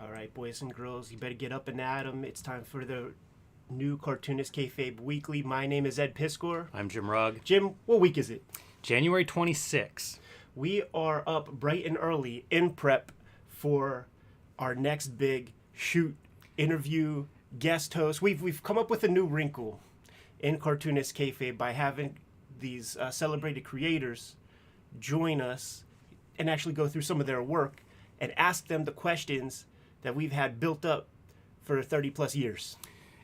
All right, boys and girls, you better get up and at 'em. It's time for the new Cartoonist Kayfabe Weekly. My name is Ed Piskor. I'm Jim Rugg. Jim, what week is it? January 26th. We are up bright and early in prep for our next big shoot, interview, guest host. We've come up with a new wrinkle in Cartoonist Kayfabe by having these celebrated creators join us and actually go through some of their work and ask them the questions that we've had built up for 30 plus years.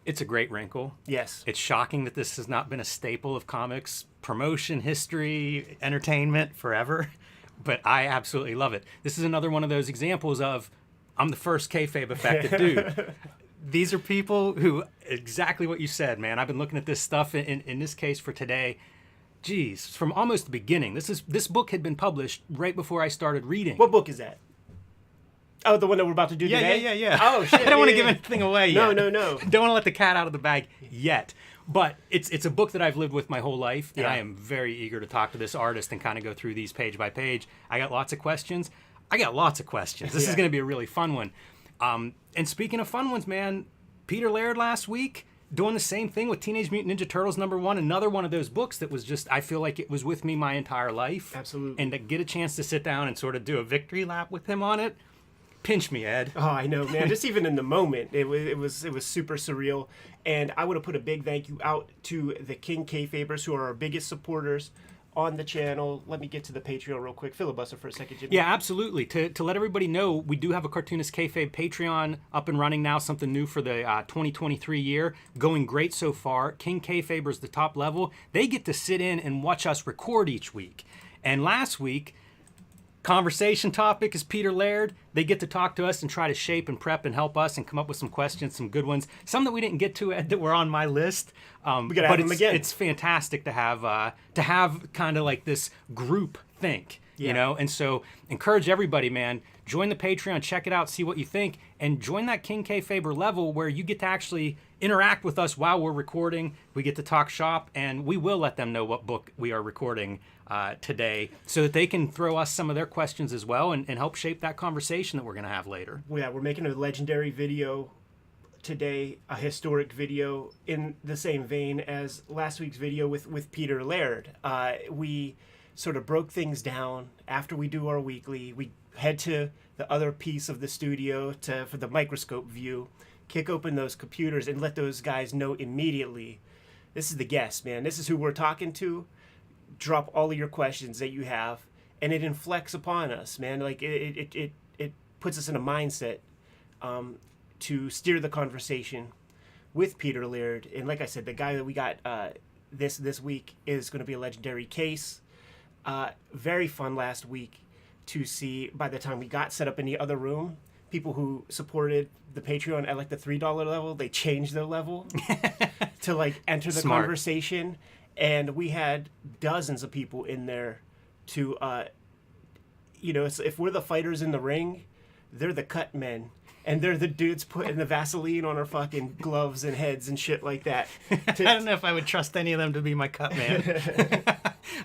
It's a great wrinkle. Yes. It's shocking that this has not been a staple of comics, promotion, history, entertainment forever, but I absolutely love it. This is another one of those examples of I'm the first kayfabe affected dude. These are people who, exactly what you said, man. I've been looking at this stuff in this case for today. Geez, from almost the beginning. This book had been published right before I started reading. What book is that? Oh, the one that we're about to do today? Yeah. Oh, shit. I don't want to give anything away yet. No. Don't want to let the cat out of the bag yet. But it's a book that I've lived with my whole life, and I am very eager to talk to this artist and kind of go through these page by page. I got lots of questions. This is going to be a really fun one. And speaking of fun ones, man, Peter Laird last week doing the same thing with Teenage Mutant Ninja Turtles #1, another one of those books that was just, I feel like it was with me my entire life. Absolutely. And to get a chance to sit down and sort of do a victory lap with him on it, pinch me, Ed. Oh, I know, man. Just even in the moment, it was super surreal. And I want to put a big thank you out to the King Kayfabers, who are our biggest supporters on the channel. Let me get to the Patreon real quick. Filibuster for a second, Jimmy. Yeah, absolutely. To let everybody know, we do have a Cartoonist Kayfabe Patreon up and running now, something new for the 2023 year. Going great so far. King Kayfabers, the top level. They get to sit in and watch us record each week. And last week, conversation topic is Peter Laird. They get to talk to us and try to shape and prep and help us and come up with some questions, some good ones. Some that we didn't get to, Ed, that were on my list. We gotta have them again. It's fantastic to have kind of like this group think, you know? And so encourage everybody, man, join the Patreon, check it out, see what you think, and join that King Kayfaber level where you get to actually interact with us while we're recording. We get to talk shop, and we will let them know what book we are recording today so that they can throw us some of their questions as well and help shape that conversation that we're going to have later. Yeah, we're making a legendary video today, a historic video in the same vein as last week's video with Peter Laird. We sort of broke things down after we do our weekly. We head to the other piece of the studio for the microscope view, kick open those computers and let those guys know immediately, this is the guest, man. This is who we're talking to. Drop all of your questions that you have, and it inflects upon us, man. Like it puts us in a mindset to steer the conversation with Peter Laird. And like I said, the guy that we got this week is going to be a legendary case. Very fun last week to see. By the time we got set up in the other room, people who supported the Patreon at like the $3 level, they changed their level to like enter the conversation. And we had dozens of people in there to, if we're the fighters in the ring, they're the cut men. And they're the dudes putting the Vaseline on our fucking gloves and heads and shit like that. I don't know if I would trust any of them to be my cut man.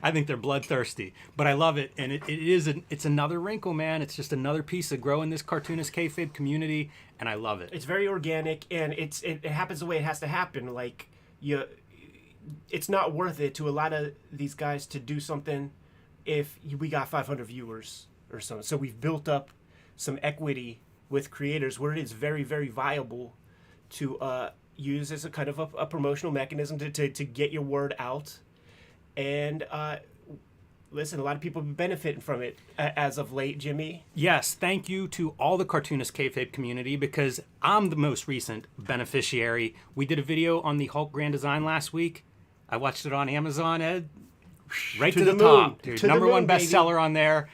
I think they're bloodthirsty, but I love it. And it's another wrinkle, man. It's just another piece of growing this Cartoonist Kayfabe community, and I love it. It's very organic, and it happens the way it has to happen. Like, it's not worth it to a lot of these guys to do something if we got 500 viewers or something. So we've built up some equity with creators where it is very, very viable to use as a kind of a promotional mechanism to get your word out. And listen, a lot of people have been benefiting from it as of late, Jimmy. Yes, thank you to all the Cartoonist Kayfabe community, because I'm the most recent beneficiary. We did a video on the Hulk Grand Design last week. I watched it on Amazon, Ed. Right to the top, dude. #1 bestseller on there.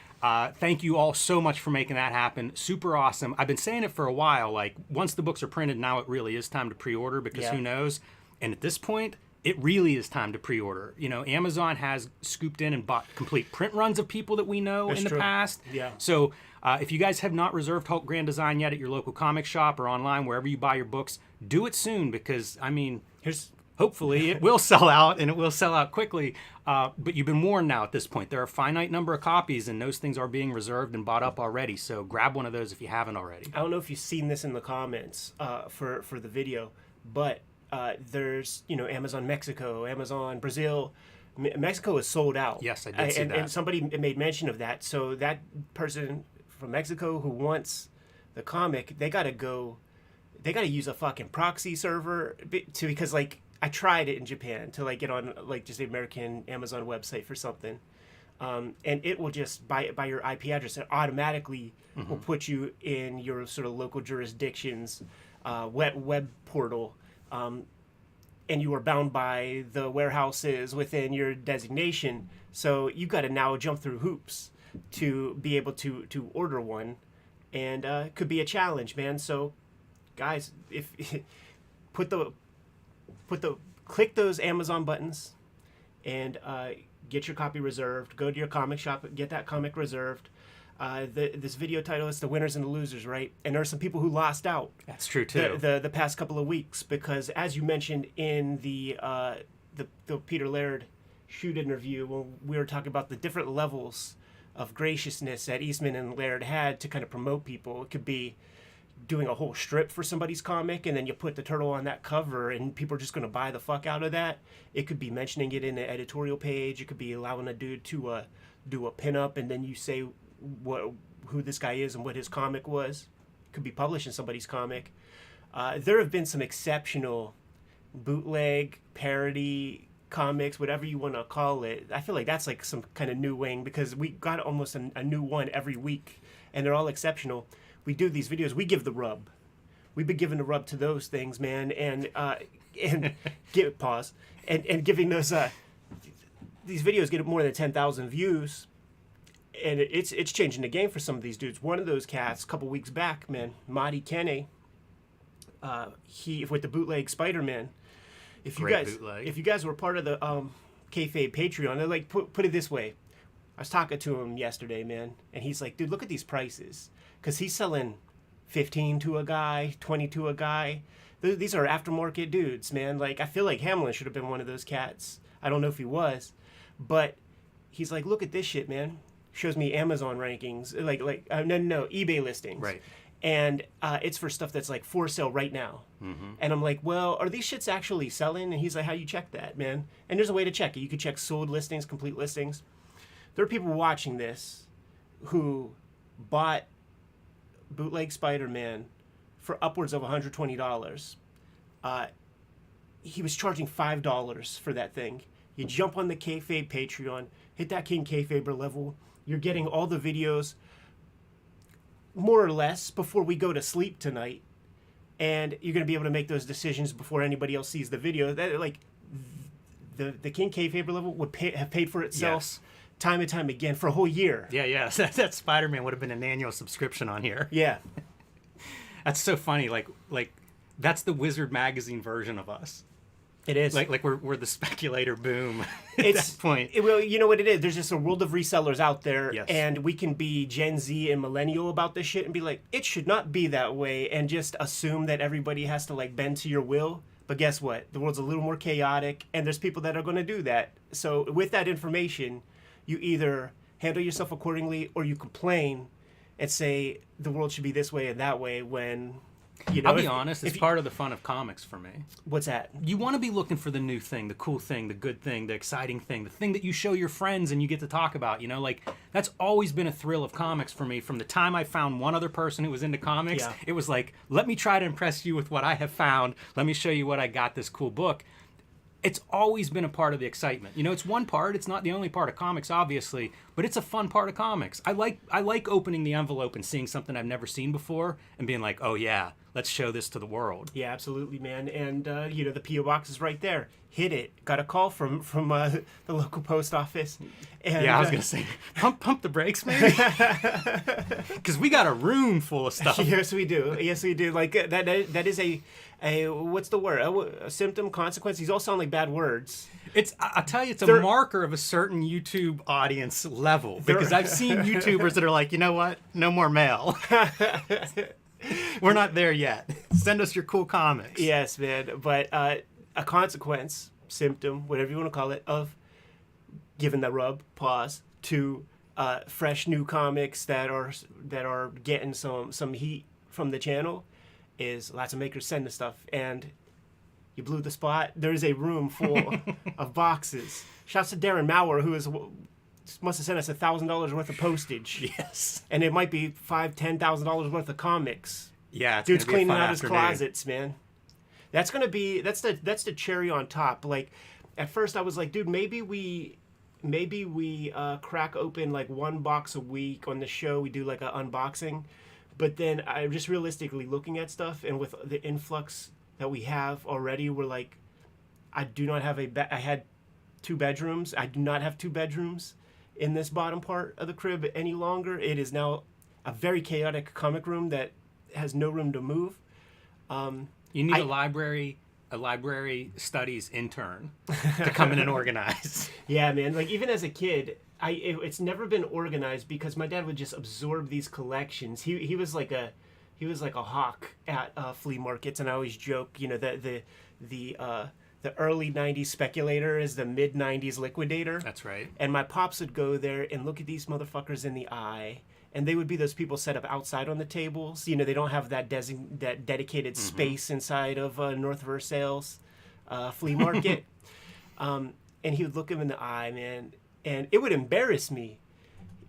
Thank you all so much for making that happen. Super awesome. I've been saying it for a while. Like, once the books are printed, now it really is time to pre-order, because who knows? And at this point, it really is time to pre-order. You know, Amazon has scooped in and bought complete print runs of people that we know in the past. Yeah. So if you guys have not reserved Hulk Grand Design yet at your local comic shop or online, wherever you buy your books, do it soon, because, I mean, hopefully it will sell out, and it will sell out quickly. But you've been warned now at this point. There are a finite number of copies, and those things are being reserved and bought up already. So grab one of those if you haven't already. I don't know if you've seen this in the comments for the video, but there's Amazon Mexico, Amazon Brazil. Mexico is sold out. Yes, I did see that. And somebody made mention of that. So that person from Mexico who wants the comic, they got to use a fucking proxy server because like I tried it in Japan to like get on like just the American Amazon website for something, and it will just by your IP address, it automatically will put you in your sort of local jurisdiction's web portal, and you are bound by the warehouses within your designation. So you got to now jump through hoops to be able to order one, and it could be a challenge, man. So guys, if click those Amazon buttons and get your copy reserved. Go to your comic shop, get that comic reserved. This video title is The Winners and the Losers, right? And there are some people who lost out. That's true too. The past couple of weeks, because as you mentioned in the Peter Laird shoot interview, when we were talking about the different levels of graciousness that Eastman and Laird had to kind of promote people. It could be doing a whole strip for somebody's comic, and then you put the turtle on that cover, and people are just going to buy the fuck out of that. It could be mentioning it in an editorial page. It could be allowing a dude to do a pinup, and then you say who this guy is and what his comic was. It could be publishing somebody's comic. There have been some exceptional bootleg, parody comics, whatever you want to call it. I feel like that's like some kind of new wing, because we got almost a new one every week, and they're all exceptional. We do these videos. We give the rub. We've been giving the rub to those things, man, and give pause and giving those these videos get more than 10,000 views, and it's changing the game for some of these dudes. One of those cats, a couple weeks back, man, Marty Kenne, he with the bootleg Spider-Man. If you guys were part of the Kayfabe Patreon, they're like put it this way. I was talking to him yesterday, man, and he's like, dude, look at these prices. Because he's selling 15 to a guy, 20 to a guy. These are aftermarket dudes, man. Like, I feel like Hamlin should have been one of those cats. I don't know if he was. But he's like, look at this shit, man. Shows me Amazon rankings. No, eBay listings. Right. And it's for stuff that's like for sale right now. Mm-hmm. And I'm like, well, are these shits actually selling? And he's like, how do you check that, man? And there's a way to check it. You can check sold listings, complete listings. There are people watching this who bought bootleg Spider-Man for upwards of $120. He was charging $5 for that thing. You jump on the Kayfabe Patreon, hit that King Kayfaber level. You're getting all the videos more or less before we go to sleep tonight, and you're going to be able to make those decisions before anybody else sees the video. That like the King Kayfaber level would have paid for itself. Yes. Time and time again for a whole year. Yeah. That Spider-Man would have been an annual subscription on here. Yeah. That's so funny. Like that's the Wizard magazine version of us. It is. Like we're the speculator boom at that point. Well, you know what it is? There's just a world of resellers out there, yes. And we can be Gen Z and millennial about this shit and be like, it should not be that way, and just assume that everybody has to like bend to your will. But guess what? The world's a little more chaotic, and there's people that are going to do that. So with that information, you either handle yourself accordingly or you complain and say the world should be this way and that way when, I'll be honest, it's part of the fun of comics for me. What's that? You want to be looking for the new thing, the cool thing, the good thing, the exciting thing, the thing that you show your friends and you get to talk about, like that's always been a thrill of comics for me. From the time I found one other person who was into comics, It was like, let me try to impress you with what I have found. Let me show you what I got, this cool book. It's always been a part of the excitement. It's one part. It's not the only part of comics, obviously, but it's a fun part of comics. I like opening the envelope and seeing something I've never seen before and being like, oh yeah, let's show this to the world. Yeah, absolutely, man. And the P.O. box is right there. Hit it. Got a call from the local post office. And, I was gonna say, pump the brakes, maybe, because we got a room full of stuff. Yes, we do. Like that is a what's the word? A symptom, consequence. These all sound like bad words. I'll tell you, it's a marker of a certain YouTube audience level, because I've seen YouTubers that are like, you know what? No more mail. We're not there yet. Send us your cool comics. Yes, man. But a consequence, symptom, whatever you want to call it, of giving the rub, pause, to fresh new comics that are getting some heat from the channel is lots of makers send us stuff. And you blew the spot. There's a room full of boxes. Shouts to Darren Maurer, who must have sent us $1,000 worth of postage. Yes. And it might be $5,000-$10,000 worth of comics. Yeah, it's Dude's gonna be a cleaning fun out his afternoon. closets, man. That's the cherry on top. Like, at first I was like, dude, maybe we crack open like one box a week on the show. We do like an unboxing, but then I just realistically looking at stuff, and with the influx that we have already, we're like, I do not have I had 2 bedrooms. I do not have 2 bedrooms in this bottom part of the crib any longer. It is now a very chaotic comic room that has no room to move. You need a library studies intern to come in and organize. Yeah, man. Like, even as a kid, it's never been organized because my dad would just absorb these collections. He was like a hawk at flea markets, and I always joke, you know, the early '90s speculator is the mid '90s liquidator. That's right. And my pops would go there and look at these motherfuckers in the eye. And they would be those people set up outside on the tables. You know, they don't have that dedicated space inside of North Versailles flea market. And he would look him in the eye, man, and it would embarrass me.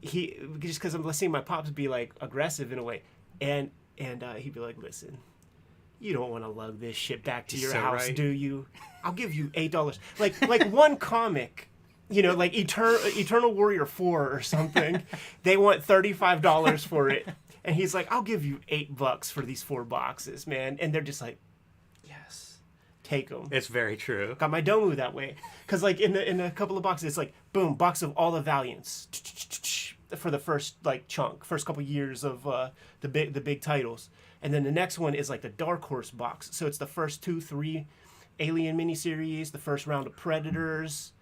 Just because I'm seeing my pops be like aggressive in a way, and he'd be like, "Listen, you don't want to lug this shit back to your house, do you? I'll give you $8. Like one comic." You know, like Eternal Warrior 4 or something. They want $35 for it. And he's like, I'll give you $8 for these 4 boxes, man. And they're just like, yes, take them. It's very true. Got my Domu that way. Because, like, in a couple of boxes, it's like, boom, box of all the Valiants. For the first, like, chunk. First couple years of the big titles. And then the next one is, like, the Dark Horse box. So it's the first 2-3 Alien miniseries, the first round of Predators,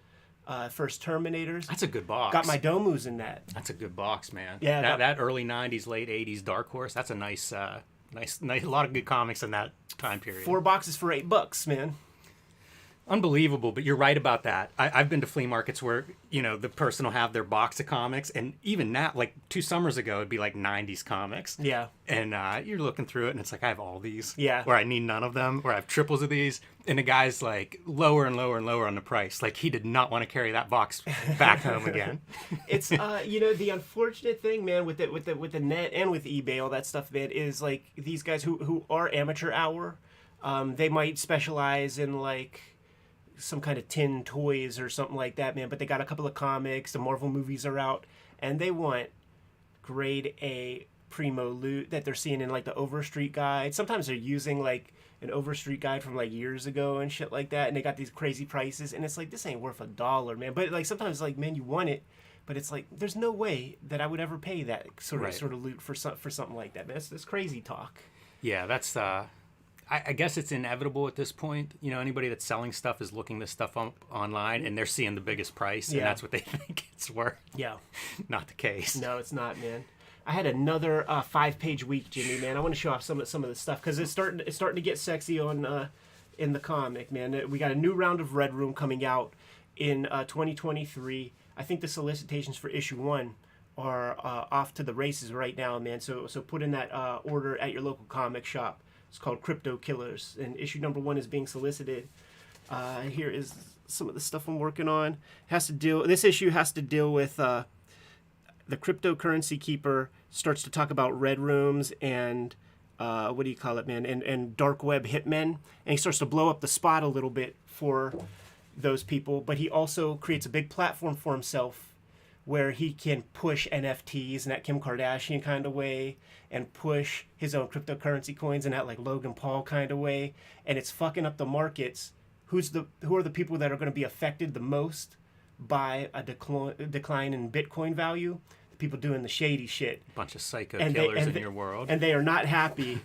first Terminators. That's a good box. Got my Domus in that. That's a good box, man. Yeah, that early '90s, late '80s Dark Horse. That's a nice, a lot of good comics in that time period. 4 boxes for $8, man. Unbelievable, but you're right about that. I've been to flea markets where, you know, the person will have their box of comics, and even now, like 2 summers ago, it'd be like '90s comics. Yeah. And you're looking through it, and it's like, I have all these. Yeah. Or I need none of them, or I have triples of these. And the guy's like lower and lower and lower on the price. Like, he did not want to carry that box back home again. It's you know, the unfortunate thing, man, with the net and with eBay, all that stuff, man, is like these guys who are amateur hour, they might specialize in like some kind of tin toys or something like that, man, but they got a couple of comics, the Marvel movies are out, and they want grade A primo loot that they're seeing in like the Overstreet guide. Sometimes they're using like an Overstreet guide from like years ago and shit like that, and they got these crazy prices, and it's like, this ain't worth $1, man. But like sometimes like, man, you want it, but it's like, there's no way that I would ever pay that sort of loot for something like that, man. That's crazy talk. Yeah, that's I guess it's inevitable at this point. You know, anybody that's selling stuff is looking this stuff online, and they're seeing the biggest price, and that's what they think it's worth. Yeah. Not the case. No, it's not, man. I had another 5-page week, Jimmy, man. I want to show off some of the stuff because it's starting to get sexy on in the comic, man. We got a new round of Red Room coming out in 2023. I think the solicitations for issue 1 are off to the races right now, man. So put in that order at your local comic shop. It's called Crypto Killers, and issue number 1 is being solicited. Here is some of the stuff I'm working on. This issue has to deal with the cryptocurrency keeper starts to talk about red rooms and what do you call it, man? And dark web hitmen, and he starts to blow up the spot a little bit for those people. But he also creates a big platform for himself where he can push NFTs in that Kim Kardashian kind of way, and push his own cryptocurrency coins in that like Logan Paul kind of way, and it's fucking up the markets. Who are the people that are going to be affected the most by a decline in Bitcoin value? The people doing the shady shit. Bunch of psycho killers in your world. And they are not happy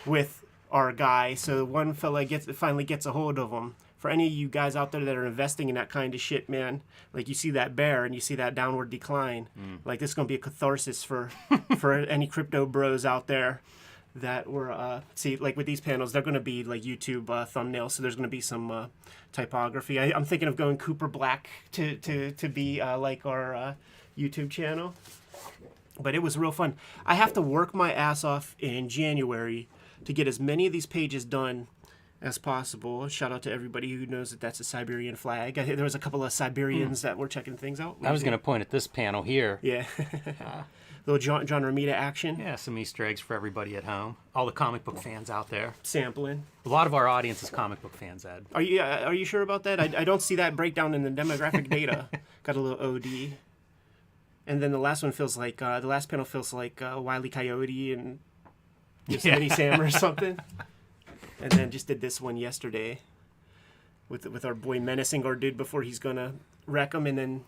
with our guy. So one fella finally gets a hold of him. For any of you guys out there that are investing in that kind of shit, man, like you see that bear and you see that downward decline, like this is going to be a catharsis for any crypto bros out there. that were see, like with these panels, they're going to be like YouTube thumbnails, so there's going to be some typography. I'm thinking of going Cooper Black to be like our YouTube channel. But it was real fun. I have to work my ass off in January to get as many of these pages done as possible. Shout out to everybody who knows that that's a Siberian flag. There was a couple of Siberians that were checking things out. I was going to point at this panel here. Yeah. Little John Romita action. Yeah, some Easter eggs for everybody at home. All the comic book fans out there. Sampling. A lot of our audience is comic book fans, Ed. Are you sure about that? I don't see that breakdown in the demographic data. Got a little OD. And then the last one feels like, the last panel feels like Wile E. Coyote and Yosemite Sam or something. And then just did this one yesterday with our boy menacing our dude before he's going to wreck him, and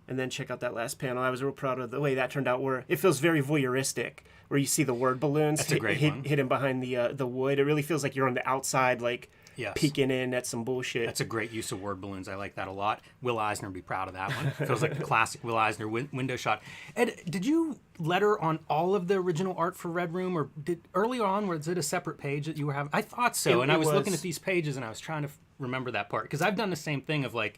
then check out that last panel. I was real proud of the way that turned out, where it feels very voyeuristic, where you see the word balloons hidden behind the wood. It really feels like you're on the outside, like peeking in at some bullshit. That's a great use of word balloons. I like that a lot. Will Eisner would be proud of that one. It feels like a classic Will Eisner window shot. Ed, did you letter on all of the original art for Red Room, or early on was it a separate page that you were having? I thought so, and I was looking at these pages and I was trying to remember that part, because I've done the same thing of like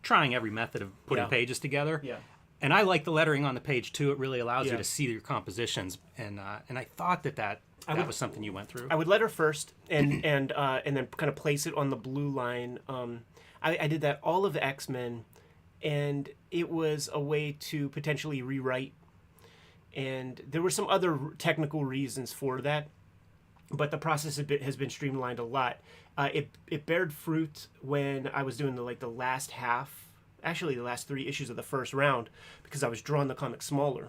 trying every method of putting pages together. Yeah. And I like the lettering on the page too. It really allows you to see your compositions, and I thought that was something you went through. I would letter first and then kind of place it on the blue line. I did that all of the X-Men, and it was a way to potentially rewrite. And there were some other technical reasons for that, but the process has been streamlined a lot. It bared fruit when I was doing the last half, actually the last 3 issues of the first round, because I was drawing the comic smaller.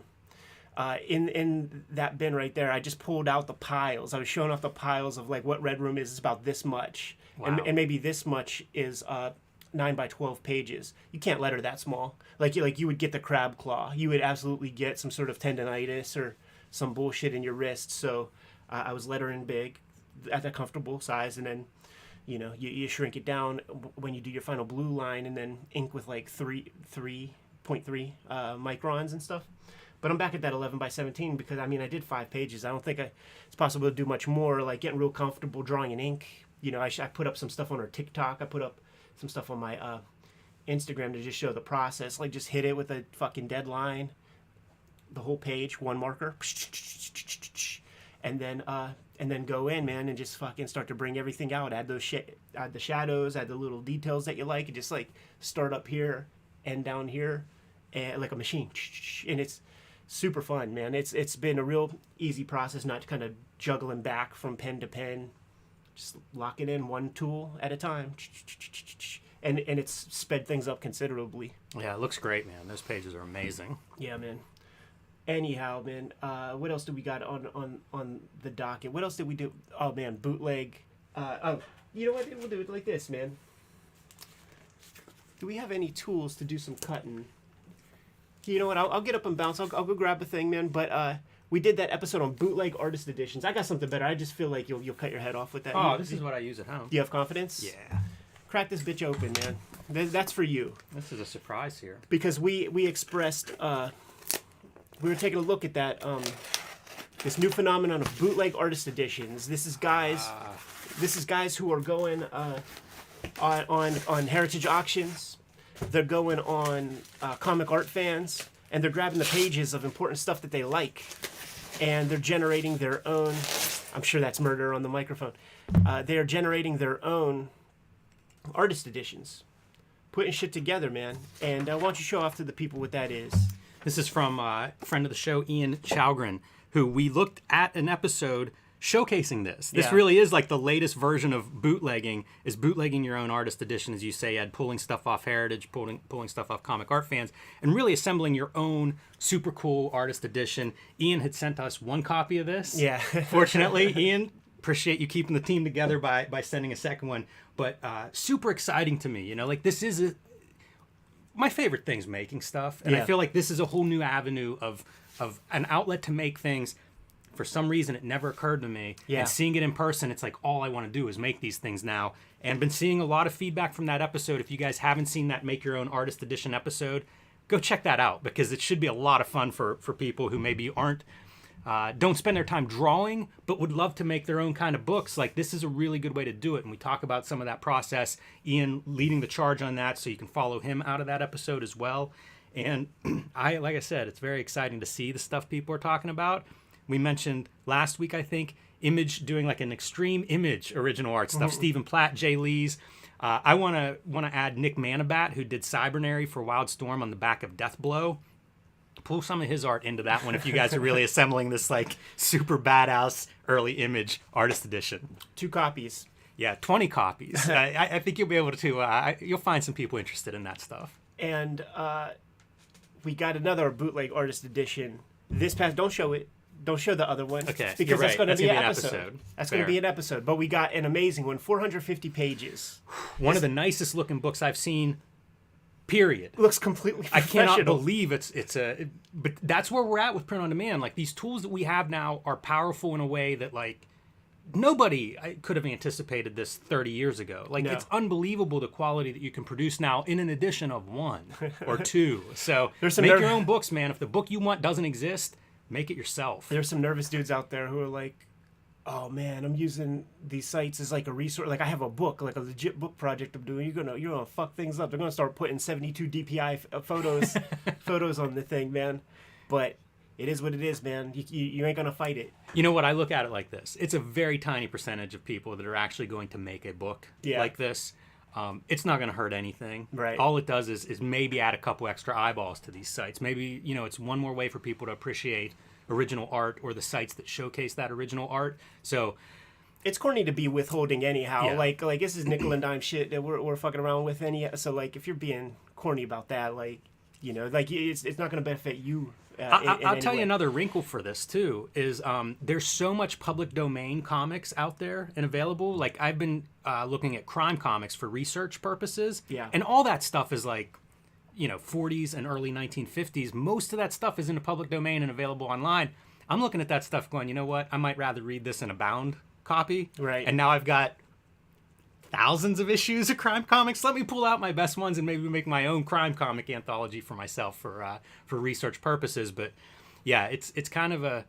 In that bin right there, I just pulled out the piles. I was showing off the piles of like what Red Room is. It's about this much, and maybe this much is 9 by 12 pages. You can't letter that small. Like you would get the crab claw. You would absolutely get some sort of tendonitis or some bullshit in your wrist. So I was lettering big at that comfortable size, and then you shrink it down when you do your final blue line, and then ink with like 3.3 microns and stuff. But I'm back at that 11 by 17 because, I did 5 pages. I don't think it's possible to do much more, like getting real comfortable drawing in ink. I put up some stuff on our TikTok. I put up some stuff on my Instagram to just show the process. Like, just hit it with a fucking deadline, the whole page, one marker, and then go in, man, and just fucking start to bring everything out. Add the shadows, add the little details that you like, and just like start up here and down here, and like a machine. And it's super fun, man. It's been a real easy process, not kind of juggling back from pen to pen, just locking in one tool at a time, and it's sped things up considerably. Yeah, it looks great, man. Those pages are amazing. Yeah, man. Anyhow, man, what else do we got on the docket? What else did we do? Oh man, bootleg. You know what? We'll do it like this, man. Do we have any tools to do some cutting? You know what? I'll get up and bounce. I'll go grab a thing, man. But we did that episode on bootleg artist editions. I got something better. I just feel like you'll cut your head off with that. Oh, this is what I use at home. Do you have confidence? Yeah. Crack this bitch open, man. That's for you. This is a surprise here. Because we expressed, we were taking a look at that, this new phenomenon of bootleg artist editions. This is guys who are going on heritage auctions. They're going on comic art fans, and they're grabbing the pages of important stuff that they like, and they're generating their own. I'm sure that's murder on the microphone. They are generating their own artist editions, putting shit together, man. And why don't you show off to the people what that is? This is from a friend of the show, Ian Chalgren, who we looked at an episode showcasing this. This really is like the latest version of bootlegging, is bootlegging your own artist edition, as you say, Ed, pulling stuff off heritage, pulling stuff off comic art fans, and really assembling your own super cool artist edition. Ian had sent us one copy of this. Yeah. Fortunately, Ian, appreciate you keeping the team together by sending a second one. But super exciting to me, like this is my favorite thing's making stuff, and I feel like this is a whole new avenue of an outlet to make things. For some reason, it never occurred to me. Yeah. And seeing it in person, it's like all I want to do is make these things now. And been seeing a lot of feedback from that episode. If you guys haven't seen that Make Your Own Artist Edition episode, go check that out, because it should be a lot of fun for people who maybe aren't don't spend their time drawing, but would love to make their own kind of books, like this is a really good way to do it. And we talk about some of that process. Ian leading the charge on that, so you can follow him out of that episode as well. And like I said, it's very exciting to see the stuff people are talking about. We mentioned last week, I think, Image doing like an extreme Image original art stuff. Stephen Platt, Jay Lees. I want to add Nick Manabat, who did Cybernary for Wildstorm on the back of Deathblow. Pull some of his art into that one if you guys are really assembling this like super badass early Image artist edition. 2 copies. Yeah, 20 copies. I think you'll be able to, you'll find some people interested in that stuff. And we got another bootleg artist edition. This past, don't show it. Don't show the other one. Okay, because you're right. That's going to be an episode. That's going to be an episode. But we got an amazing one, 450 pages. One of the nicest looking books I've seen. Period. Looks completely professional. I cannot believe but that's where we're at with print on demand. Like these tools that we have now are powerful in a way that like nobody could have anticipated this 30 years ago. Like it's unbelievable the quality that you can produce now in an edition of 1 or 2. So make your own books, man. If the book you want doesn't exist, make it yourself. There's some nervous dudes out there who are like, oh man, I'm using these sites as like a resource. Like I have a book, like a legit book project I'm doing. You're gonna fuck things up. They're gonna start putting 72 DPI photos on the thing, man. But it is what it is, man. You ain't gonna fight it. You know what? I look at it like this. It's a very tiny percentage of people that are actually going to make a book like this. It's not going to hurt anything. Right. All it does is maybe add a couple extra eyeballs to these sites. Maybe, it's one more way for people to appreciate original art or the sites that showcase that original art. So it's corny to be withholding anyhow. Yeah. Like this is nickel and dime shit that we're fucking around with so like if you're being corny about that, like it's not going to benefit you. I'll tell you another wrinkle for this too is there's so much public domain comics out there and available. Like I've been looking at crime comics for research purposes, and all that stuff is like 40s and early 1950s. Most of that stuff is in the public domain and available online. I'm looking at that stuff going, you know what? I might rather read this in a bound copy. Right. And now I've got thousands of issues of crime comics. Let me pull out my best ones and maybe make my own crime comic anthology for myself for research purposes. But yeah, it's kind of a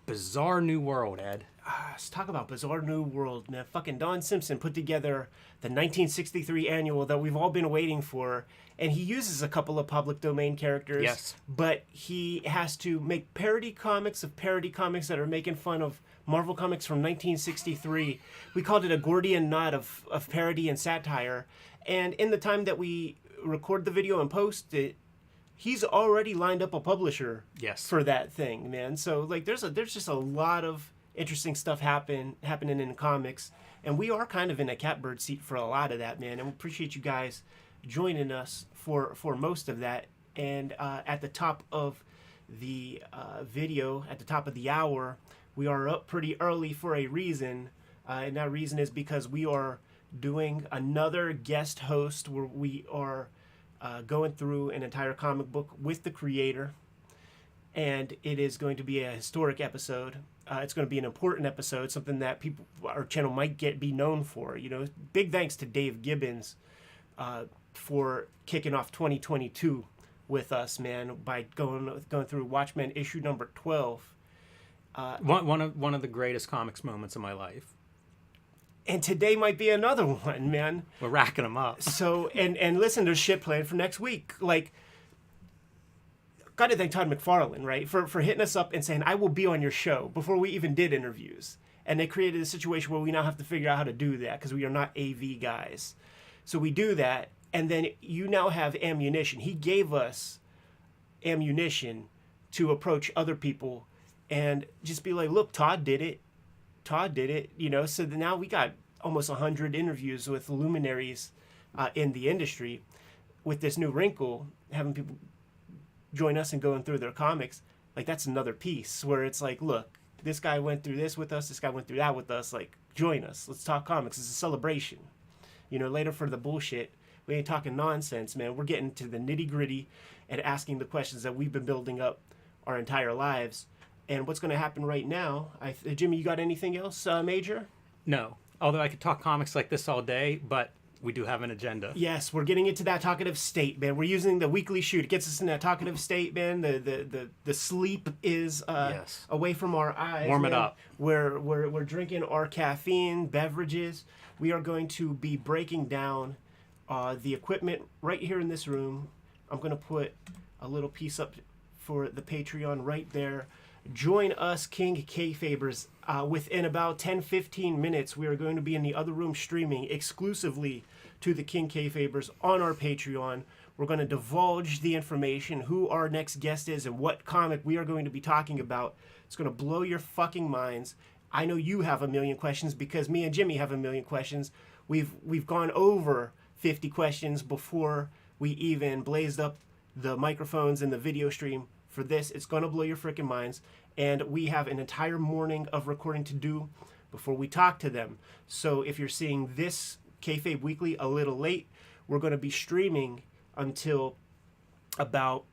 bizarre new world, Ed. Let's talk about bizarre new world. Now, fucking Don Simpson put together the 1963 annual that we've all been waiting for, and he uses a couple of public domain characters. Yes. But he has to make parody comics of parody comics that are making fun of Marvel Comics from 1963. We called it a Gordian knot of parody and satire. And in the time that we record the video and post it, he's already lined up a publisher for that thing, man. So like there's just a lot of interesting stuff happening in comics. And we are kind of in a catbird seat for a lot of that, man. And we appreciate you guys joining us for most of that. And at the top of the video, at the top of the hour, we are up pretty early for a reason, and that reason is because we are doing another guest host where we are going through an entire comic book with the creator, and it is going to be a historic episode. It's going to be an important episode, something that our channel might be known for. Big thanks to Dave Gibbons for kicking off 2022 with us, man, by going through Watchmen issue number 12. One of the greatest comics moments of my life. And today might be another one, man. We're racking them up. So, and listen, there's shit planned for next week. Like, gotta thank Todd McFarlane, right, for hitting us up and saying, I will be on your show before we even did interviews. And they created a situation where we now have to figure out how to do that because we are not AV guys. So we do that, and then you now have ammunition. He gave us ammunition to approach other people and just be like, look, Todd did it. So now we got almost 100 interviews with luminaries in the industry with this new wrinkle, having people join us and going through their comics. Like, that's another piece where it's like, look, this guy went through this with us, this guy went through that with us. Like, join us. Let's talk comics. It's a celebration. Later for the bullshit, we ain't talking nonsense, man. We're getting to the nitty gritty and asking the questions that we've been building up our entire lives. And what's going to happen right now, Jimmy, you got anything else major? No. Although I could talk comics like this all day, but we do have an agenda. Yes, we're getting into that talkative state, man. We're using the weekly shoot. It gets us in that talkative state, man. The sleep is Yes. away from our eyes. Warm it man. up. We're drinking our caffeine beverages. We are going to be breaking down the equipment right here in this room. I'm going to put a little piece up for the Patreon right there. Join us, King Kayfabers. Within about 10-15 minutes, we are going to be in the other room streaming exclusively to the King Kayfabers on our Patreon. We're going to divulge the information, who our next guest is, and what comic we are going to be talking about. It's going to blow your fucking minds. I know you have a million questions because me and Jimmy have a million questions. We've gone over 50 questions before we even blazed up the microphones and the video stream for this. It's going to blow your freaking minds. And we have an entire morning of recording to do before we talk to them. So if you're seeing this Kayfabe Weekly a little late, we're going to be streaming until about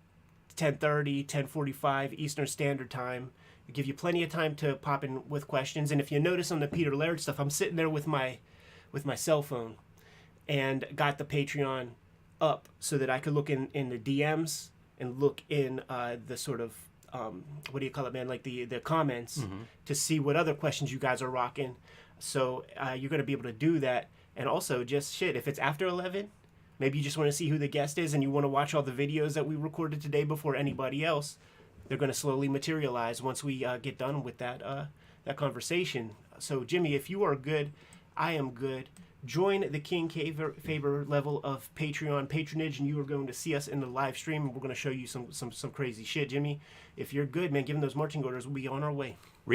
10:30, 10:45 Eastern Standard Time. It'll give you plenty of time to pop in with questions. And if you notice on the Peter Laird stuff, I'm sitting there with my cell phone and got the Patreon up so that I could look in the DMs and look in the sort of what do you call it, man? Like the comments to see what other questions you guys are rocking. So you're going to be able to do that. And also just shit, if it's after 11, maybe you just want to see who the guest is and you want to watch all the videos that we recorded today before anybody else. They're going to slowly materialize once we get done with that conversation. So Jimmy, if you are good, I am good. Join the King Kayfabe level of Patreon patronage, and you are going to see us in the live stream. We're going to show you some crazy shit, Jimmy. If you're good, man, given those marching orders, we'll be on our way.